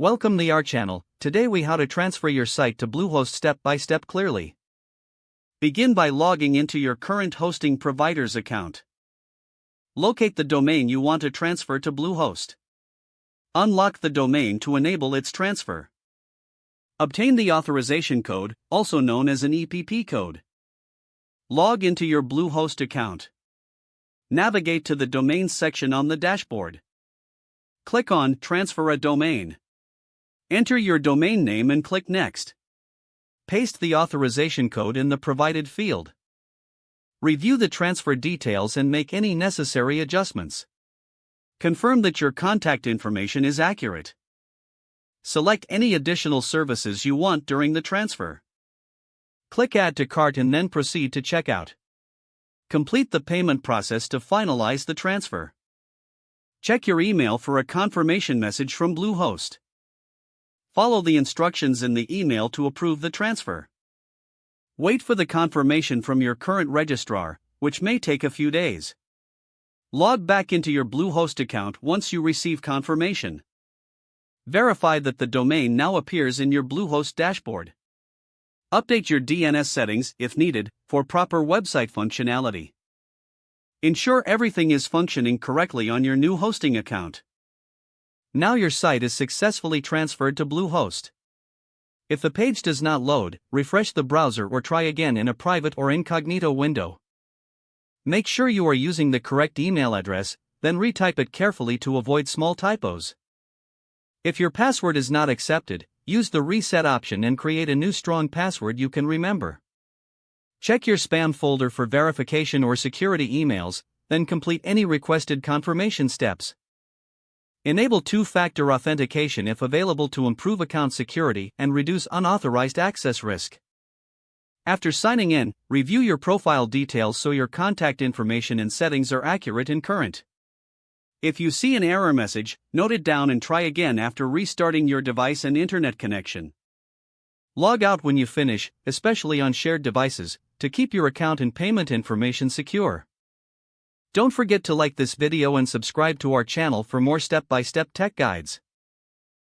Welcome to our channel. Today we how to transfer your site to Bluehost step by step clearly. Begin by logging into your current hosting provider's account. Locate the domain you want to transfer to Bluehost. Unlock the domain to enable its transfer. Obtain the authorization code, also known as an EPP code. Log into your Bluehost account. Navigate to the Domains section on the dashboard. Click on Transfer a Domain. Enter your domain name and click Next. Paste the authorization code in the provided field. Review the transfer details and make any necessary adjustments. Confirm that your contact information is accurate. Select any additional services you want during the transfer. Click Add to Cart and then proceed to checkout. Complete the payment process to finalize the transfer. Check your email for a confirmation message from Bluehost. Follow the instructions in the email to approve the transfer. Wait for the confirmation from your current registrar, which may take a few days. Log back into your Bluehost account once you receive confirmation. Verify that the domain now appears in your Bluehost dashboard. Update your DNS settings, if needed, for proper website functionality. Ensure everything is functioning correctly on your new hosting account. Now your site is successfully transferred to Bluehost. If the page does not load, refresh the browser or try again in a private or incognito window. Make sure you are using the correct email address, then retype it carefully to avoid small typos. If your password is not accepted, use the reset option and create a new strong password you can remember. Check your spam folder for verification or security emails, then complete any requested confirmation steps. Enable two-factor authentication if available to improve account security and reduce unauthorized access risk. After signing in, review your profile details so your contact information and settings are accurate and current. If you see an error message, note it down and try again after restarting your device and internet connection. Log out when you finish, especially on shared devices, to keep your account and payment information secure. Don't forget to like this video and subscribe to our channel for more step-by-step tech guides.